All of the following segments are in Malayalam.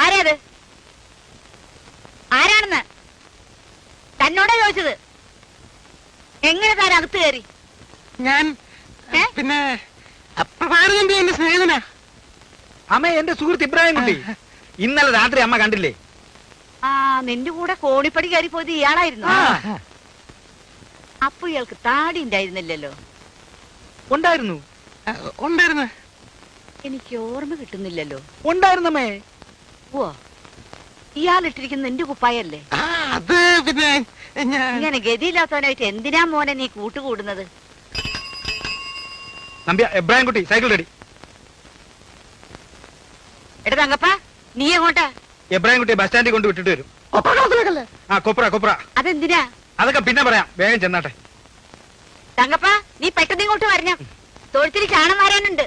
ആരേത്? ആരാണെന്ന് തന്നോടാ ചോദിച്ചത്. എങ്ങനെ താൻ അകത്ത് കയറി? ഞാൻ പിന്നെ എന്റെ സ്നേഹിതനാ. അമ്മ എന്റെ സുഹൃത്ത് ഇബ്രാഹിം കുട്ടി. ഇന്നലെ രാത്രി അമ്മ കണ്ടില്ലേ? ആ, നിന്റെ കൂടെ കോണിപ്പടി കയറി പോയത് ഇയാളായിരുന്നു. അപ്പൊ ഇയാൾക്ക് താടി ഉണ്ടായിരുന്നില്ലല്ലോ? ഉണ്ടായിരുന്നു. ഉണ്ടായിരുന്നു. എനിക്ക് ഓർമ്മ കിട്ടുന്നില്ലല്ലോ. ഉണ്ടായിരുന്നമ്മേ. ഓ, ഇയാൾ ഇട്ടിരിക്കുന്ന നിന്റെ കുപ്പായല്ലേ? അത് പിന്നെ ഇങ്ങനെ ഗതിയില്ലാത്തവനായിട്ട് എന്തിനാ മോനെ നീ കൂട്ടുകൂടുന്നത്? Nambiar, Ibrahim Kutty cycle ready. എടാ തങ്കപ്പ, നീ എങ്ങോട്ടാ? ഇബ്രാഹിം കുട്ടി ബസ് സ്റ്റാൻഡിൽ കൊണ്ട് വിട്ടിട്ട് വരും. ആ, കൊപ്ര. അതെന്തിനാ? അതൊക്കെ പിന്നെ പറയാം, വേഗം ചെന്നാട്ടെ. തങ്കപ്പ, നീ പെട്ടെന്ന് ഇങ്ങോട്ട് വരണം. തൊഴുത്തിൽ ചാണം വാരാനുണ്ട്.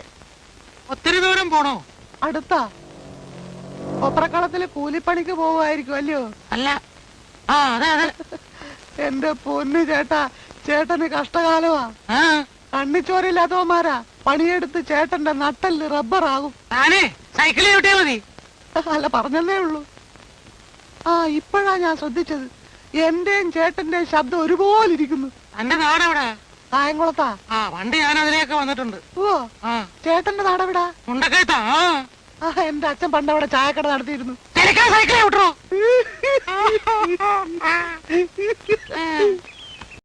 ഒത്തിരി ദൂരം പോണോ? അടുത്താ. കൊപ്രക്കളത്തില് കൂലിപ്പണിക്ക് പോവായിരിക്കും അല്ലയോ? അല്ല, അതെ. എന്റെ പൊന്നു ചേട്ടാ, ചേട്ടന് കഷ്ടകാലമാ. കണ്ണിച്ചോരില്ലാത്തവന്മാരാ പണിയെടുത്ത് ചേട്ടന്റെ നട്ടല് റബ്ബറാകും. താനേ സൈക്കിളിൽ വിട്ടേ മതി. അല്ല, പറഞ്ഞതേ ഉള്ളൂ. ഇപ്പോഴാ ഞാൻ ശ്രദ്ധിച്ചത്. എന്റെയും ചേട്ടന്റെയും ശബ്ദം ഒരുപോലെ ഇരിക്കുന്നു. എന്റെ നാടെവിടാ? കായംകുളത്താ. പണ്ട് ഞാൻ അതിലേക്ക് വന്നിട്ടുണ്ട്. ഓ, ചേട്ടന്റെ നാടെവിടാ? മുണ്ടക്കയത്താ. എന്റെ അച്ഛൻ പണ്ട് അവിടെ ചായക്കട നടത്തിയിരുന്നു. സൈക്കിളെ വിട്ടോ.